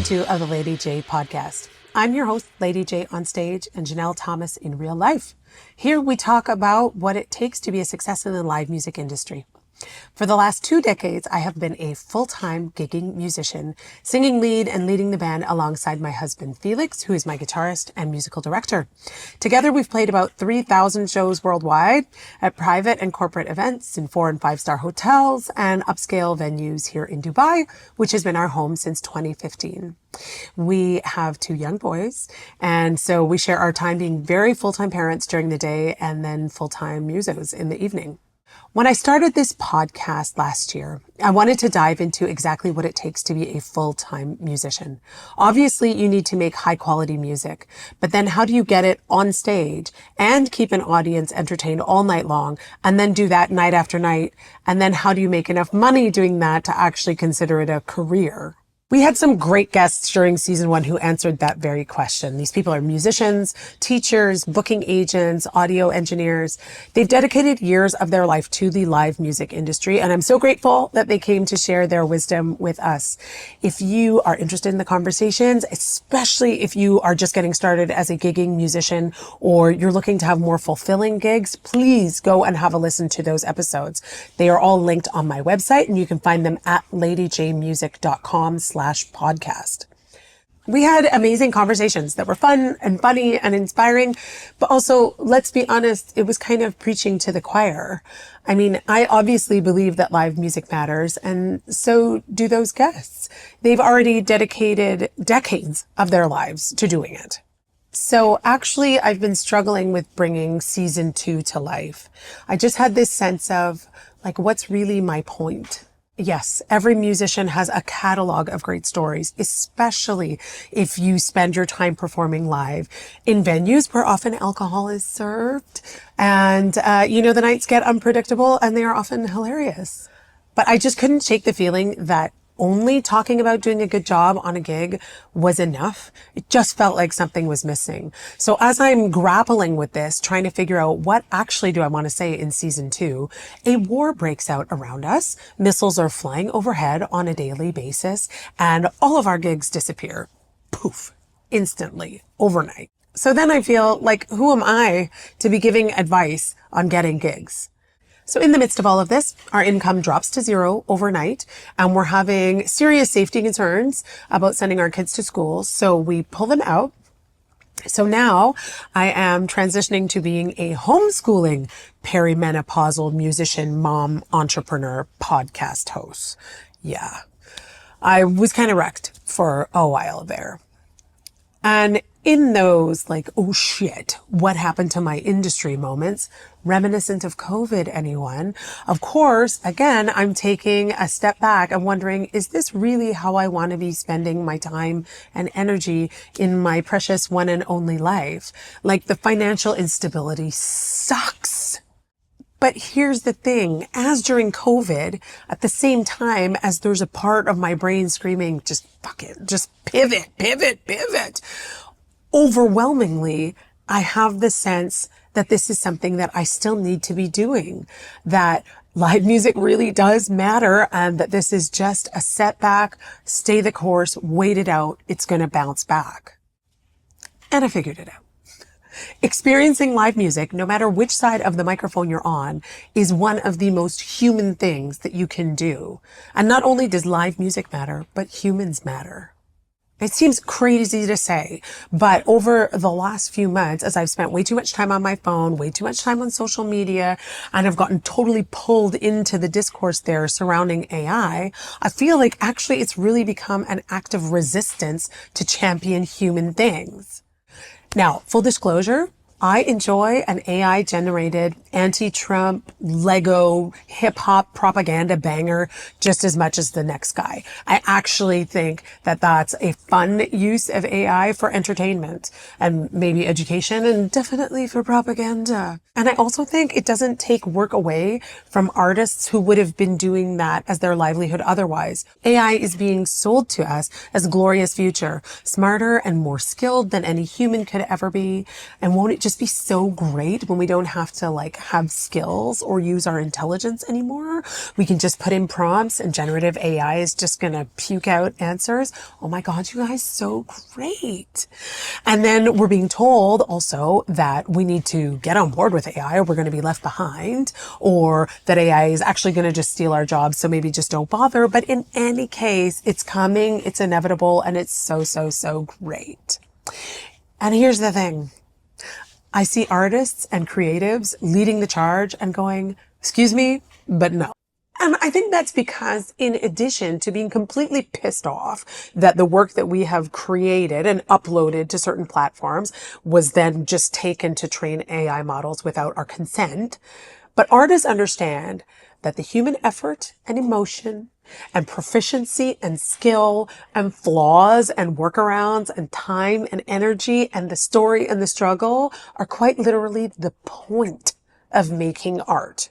2 of the Lady J podcast. I'm your host, Lady J on stage, and Janelle Thomas in real life. Here we talk about what it takes to be a success in the live music industry. For the last 2 decades, I have been a full-time gigging musician, singing lead and leading the band alongside my husband, Felix, who is my guitarist and musical director. Together, we've played about 3,000 shows worldwide at private and corporate events in 4- and 5-star hotels and upscale venues here in Dubai, which has been our home since 2015. We have 2 young boys, and so we share our time being very full-time parents during the day and then full-time musos in the evening. When I started this podcast last year, I wanted to dive into exactly what it takes to be a full-time musician. Obviously, you need to make high-quality music, but then how do you get it on stage and keep an audience entertained all night long and then do that night after night? And then how do you make enough money doing that to actually consider it a career? We had some great guests during season 1 who answered that very question. These people are musicians, teachers, booking agents, audio engineers. They've dedicated years of their life to the live music industry, and I'm so grateful that they came to share their wisdom with us. If you are interested in the conversations, especially if you are just getting started as a gigging musician or you're looking to have more fulfilling gigs, please go and have a listen to those episodes. They are all linked on my website, and you can find them at ladyjmusic.com/podcast. We had amazing conversations that were fun and funny and inspiring, but also, let's be honest, it was kind of preaching to the choir. I mean, I obviously believe that live music matters, and so do those guests. They've already dedicated decades of their lives to doing it. So actually, I've been struggling with bringing season 2 to life. I just had this sense of, like, what's really my point? Yes, every musician has a catalog of great stories, especially if you spend your time performing live in venues where often alcohol is served. And, the nights get unpredictable and they are often hilarious. But I just couldn't shake the feeling that only talking about doing a good job on a gig was enough. It just felt like something was missing. So as I'm grappling with this, trying to figure out what actually do I want to say in season 2, a war breaks out around us. Missiles are flying overhead on a daily basis, and all of our gigs disappear. Poof, instantly, overnight. So then I feel like, who am I to be giving advice on getting gigs? So in the midst of all of this, our income drops to 0 overnight, and we're having serious safety concerns about sending our kids to school. So we pull them out. So now I am transitioning to being a homeschooling perimenopausal musician, mom, entrepreneur, podcast host. Yeah, I was kind of wrecked for a while there. And in those, like, oh shit, what happened to my industry moments, reminiscent of COVID, anyone? Of course, again, I'm taking a step back and wondering, is this really how I want to be spending my time and energy in my precious one and only life? Like, the financial instability sucks. But here's the thing, as during COVID, at the same time as there's a part of my brain screaming, just fuck it, just pivot. Overwhelmingly, I have the sense that this is something that I still need to be doing, that live music really does matter, and that this is just a setback, stay the course, wait it out, it's going to bounce back. And I figured it out. Experiencing live music, no matter which side of the microphone you're on, is one of the most human things that you can do. And not only does live music matter, but humans matter. It seems crazy to say, but over the last few months, as I've spent way too much time on my phone, way too much time on social media, and I've gotten totally pulled into the discourse there surrounding AI, I feel like actually it's really become an act of resistance to champion human things. Now, full disclosure, I enjoy an AI-generated anti-Trump Lego hip-hop propaganda banger just as much as the next guy. I actually think that that's a fun use of AI for entertainment and maybe education and definitely for propaganda. And I also think it doesn't take work away from artists who would have been doing that as their livelihood otherwise. AI is being sold to us as a glorious future, smarter and more skilled than any human could ever be. And won't it just be so great when we don't have to like have skills or use our intelligence anymore. We can just put in prompts and generative AI is just going to puke out answers. Oh my God, you guys, so great. And then we're being told also that we need to get on board with AI or we're going to be left behind, or that AI is actually going to just steal our jobs. So maybe just don't bother. But in any case, it's coming, it's inevitable, and it's so, so, so great. And here's the thing. I see artists and creatives leading the charge and going, excuse me, but no. And I think that's because in addition to being completely pissed off that the work that we have created and uploaded to certain platforms was then just taken to train AI models without our consent, but artists understand that the human effort and emotion and proficiency and skill and flaws and workarounds and time and energy and the story and the struggle are quite literally the point of making art.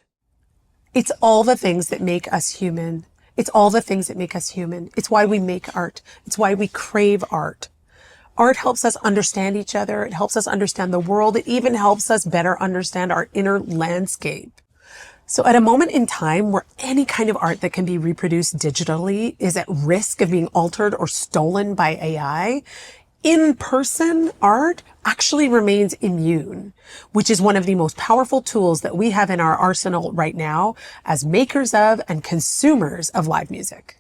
It's all the things that make us human. It's all the things that make us human. It's why we make art. It's why we crave art. Art helps us understand each other. It helps us understand the world. It even helps us better understand our inner landscape. So at a moment in time where any kind of art that can be reproduced digitally is at risk of being altered or stolen by AI, in-person art actually remains immune, which is one of the most powerful tools that we have in our arsenal right now as makers of and consumers of live music.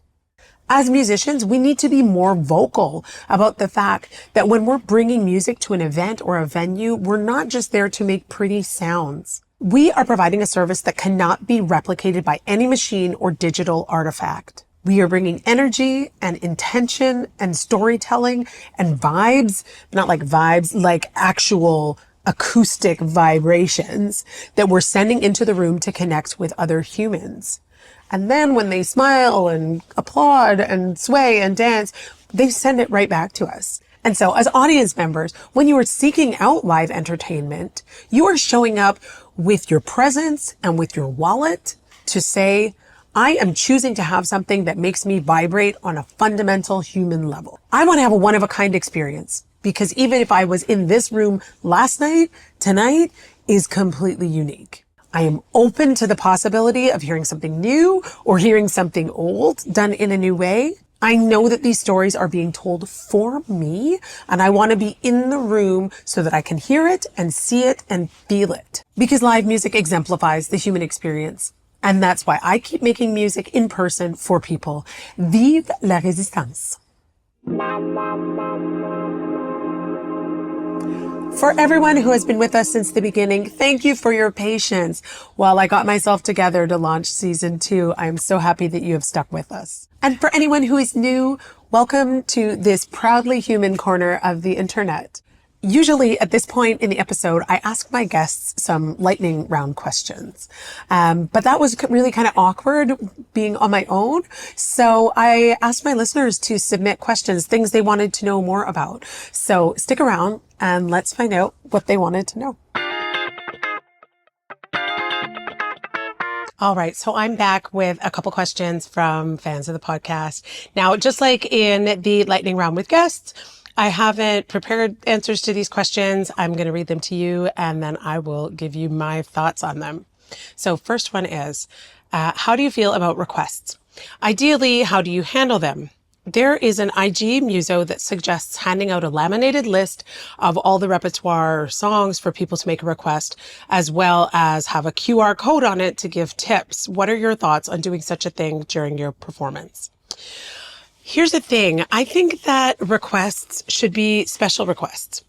As musicians, we need to be more vocal about the fact that when we're bringing music to an event or a venue, we're not just there to make pretty sounds. We are providing a service that cannot be replicated by any machine or digital artifact. We are bringing energy and intention and storytelling and vibes, not like vibes, like actual acoustic vibrations that we're sending into the room to connect with other humans. And then when they smile and applaud and sway and dance, they send it right back to us. And so as audience members, when you are seeking out live entertainment, you are showing up with your presence and with your wallet to say, I am choosing to have something that makes me vibrate on a fundamental human level. I want to have a one-of-a-kind experience because even if I was in this room last night, tonight is completely unique. I am open to the possibility of hearing something new or hearing something old done in a new way. I know that these stories are being told for me, and I want to be in the room so that I can hear it and see it and feel it. Because live music exemplifies the human experience. And that's why I keep making music in person for people. Vive la résistance. For everyone who has been with us since the beginning, thank you for your patience while I got myself together to launch season 2. I'm so happy that you have stuck with us. And for anyone who is new, welcome to this proudly human corner of the internet. Usually at this point in the episode, I ask my guests some lightning round questions. But that was really kind of awkward being on my own. So I asked my listeners to submit questions, things they wanted to know more about. So stick around and let's find out what they wanted to know. All right. So I'm back with a couple questions from fans of the podcast. Now, just like in the lightning round with guests, I haven't prepared answers to these questions. I'm going to read them to you and then I will give you my thoughts on them. So first one is, how do you feel about requests? Ideally, how do you handle them? There is an IG muso that suggests handing out a laminated list of all the repertoire songs for people to make a request, as well as have a QR code on it to give tips. What are your thoughts on doing such a thing during your performance? Here's the thing. I think that requests should be special requests.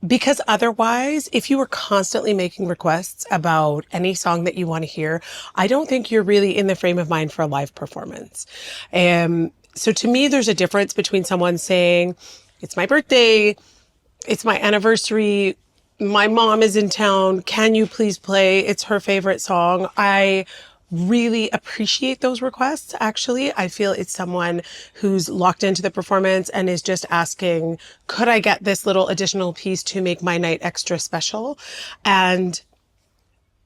Because otherwise, if you were constantly making requests about any song that you want to hear, I don't think you're really in the frame of mind for a live performance. So to me, there's a difference between someone saying, it's my birthday, it's my anniversary, my mom is in town, can you please play? It's her favorite song. I really appreciate those requests. Actually, I feel it's someone who's locked into the performance and is just asking, could I get this little additional piece to make my night extra special? And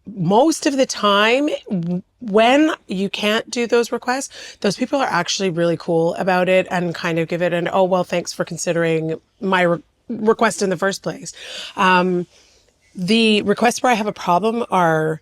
most of the time, when you can't do those requests, those people are actually really cool about it and kind of give it an, oh, well, thanks for considering my request in the first place. The requests where I have a problem are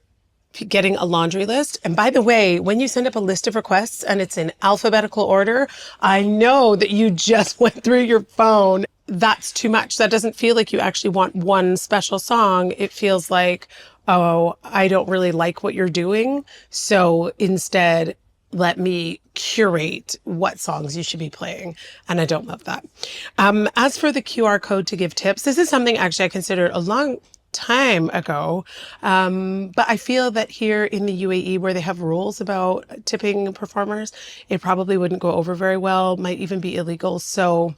getting a laundry list. And by the way, when you send up a list of requests and it's in alphabetical order, I know that you just went through your phone. That's too much. That doesn't feel like you actually want one special song. It feels like, oh, I don't really like what you're doing. So instead, let me curate what songs you should be playing. And I don't love that. As for the QR code to give tips, this is something actually I considered a long time ago. But I feel that here in the UAE, where they have rules about tipping performers, it probably wouldn't go over very well, might even be illegal. So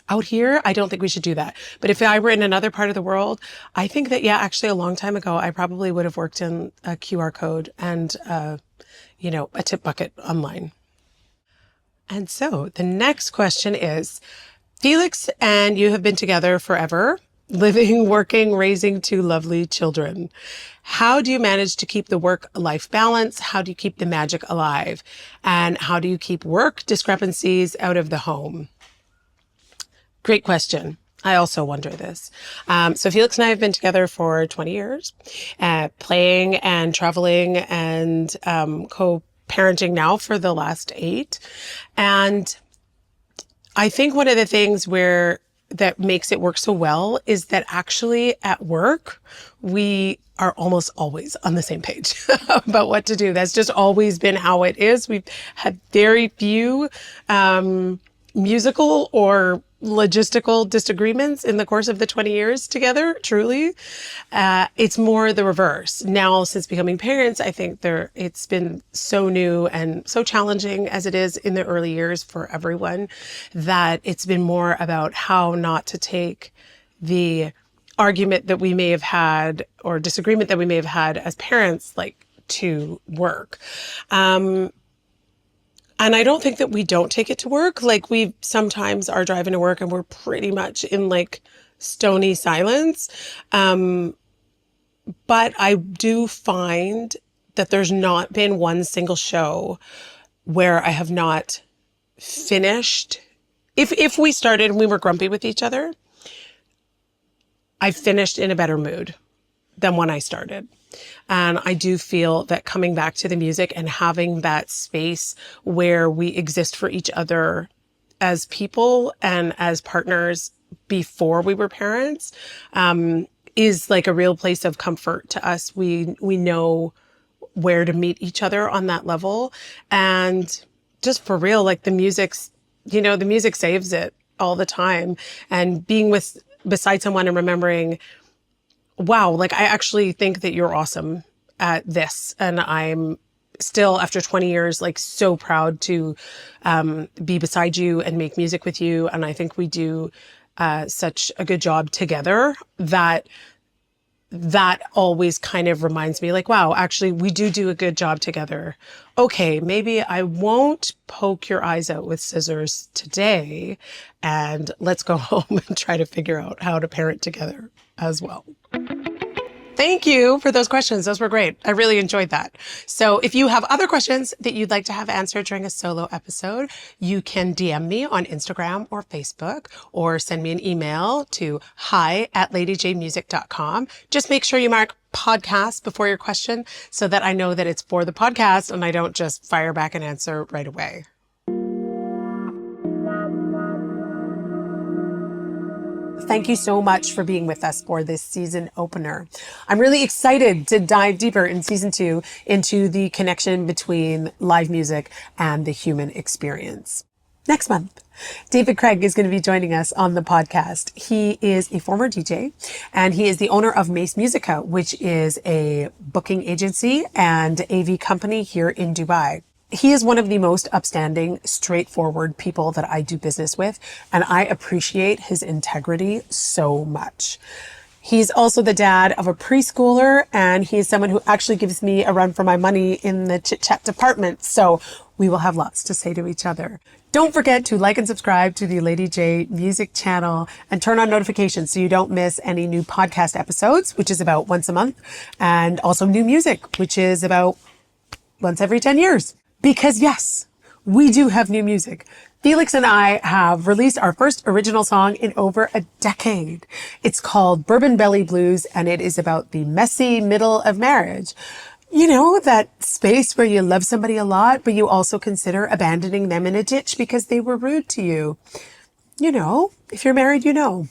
out here, I don't think we should do that. But if I were in another part of the world, I think that, yeah, actually a long time ago, I probably would have worked in a QR code and, a tip bucket online. And so the next question is, Felix and you have been together forever, living, working, raising two lovely children. How do you manage to keep the work-life balance? How do you keep the magic alive? And how do you keep work discrepancies out of the home? Great question. I also wonder this. So Felix and I have been together for 20 years, playing and traveling and co-parenting now for the last 8. And I think one of the things that makes it work so well is that actually at work, we are almost always on the same page about what to do. That's just always been how it is. We've had very few musical or logistical disagreements in the course of the 20 years together, truly. It's more the reverse. Now, since becoming parents, I think it's been so new and so challenging as it is in the early years for everyone, that it's been more about how not to take the argument that we may have had or disagreement that we may have had as parents, like, to work. And I don't think that we don't take it to work. Like, we sometimes are driving to work and we're pretty much in like stony silence. But I do find that there's not been one single show where I have not finished. If we started and we were grumpy with each other, I finished in a better mood than when I started. And I do feel that coming back to the music and having that space where we exist for each other as people and as partners before we were parents, is like a real place of comfort to us. We know where to meet each other on that level. And just for real, like the music saves it all the time. And being beside someone and remembering, wow, like I actually think that you're awesome at this. And I'm still, after 20 years, like so proud to be beside you and make music with you. And I think we do such a good job together that always kind of reminds me, like, wow, actually we do a good job together. Okay, maybe I won't poke your eyes out with scissors today, and let's go home and try to figure out how to parent together as well. Thank you for those questions. Those were great. I really enjoyed that. So if you have other questions that you'd like to have answered during a solo episode, you can DM me on Instagram or Facebook, or send me an email to hi@ladyjmusic.com. Just make sure you mark podcast before your question so that I know that it's for the podcast and I don't just fire back an answer right away. Thank you so much for being with us for this season opener. I'm really excited to dive deeper in season 2 into the connection between live music and the human experience. Next month, David Craig is going to be joining us on the podcast. He is a former DJ and he is the owner of Mace Musica, which is a booking agency and AV company here in Dubai. He is one of the most upstanding, straightforward people that I do business with, and I appreciate his integrity so much. He's also the dad of a preschooler, and he is someone who actually gives me a run for my money in the chit-chat department, so we will have lots to say to each other. Don't forget to like and subscribe to the Lady J Music channel and turn on notifications so you don't miss any new podcast episodes, which is about once a month, and also new music, which is about once every 10 years. Because yes, we do have new music. Felix and I have released our first original song in over a decade. It's called Bourbon Belly Blues, and it is about the messy middle of marriage. You know, that space where you love somebody a lot, but you also consider abandoning them in a ditch because they were rude to you. You know, if you're married, you know.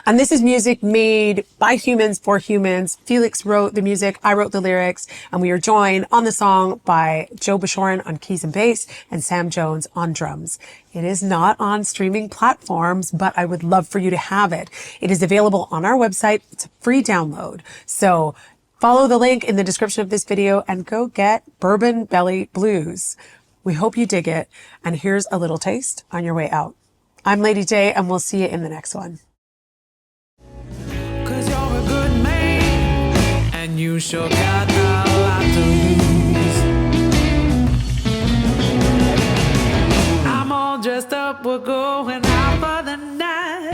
And this is music made by humans for humans. Felix wrote the music, I wrote the lyrics, and we are joined on the song by Joe Bashoran on keys and bass and Sam Jones on drums. It is not on streaming platforms, but I would love for you to have it. It is available on our website. It's a free download. So follow the link in the description of this video and go get Bourbon Belly Blues. We hope you dig it. And here's a little taste on your way out. I'm Lady J, and we'll see you in the next one. You sure got a lot to lose. I'm all dressed up, we're going out for the night.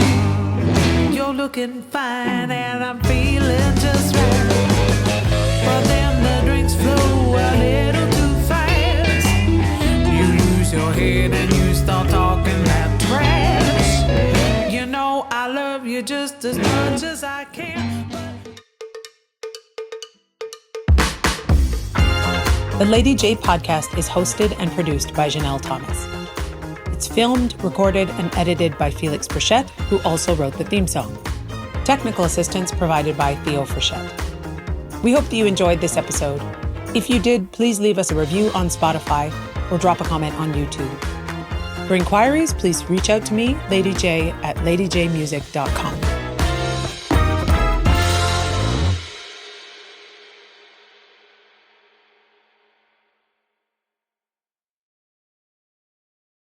You're looking fine and I'm feeling just right. But then the drinks flow a little too fast. You lose your head and you start talking that trash. You know I love you just as much as I can. The Lady J podcast is hosted and produced by Janelle Thomas. It's filmed, recorded, and edited by Felix Frechette, who also wrote the theme song. Technical assistance provided by Theo Frechette. We hope that you enjoyed this episode. If you did, please leave us a review on Spotify or drop a comment on YouTube. For inquiries, please reach out to me, Lady J, at ladyjmusic.com.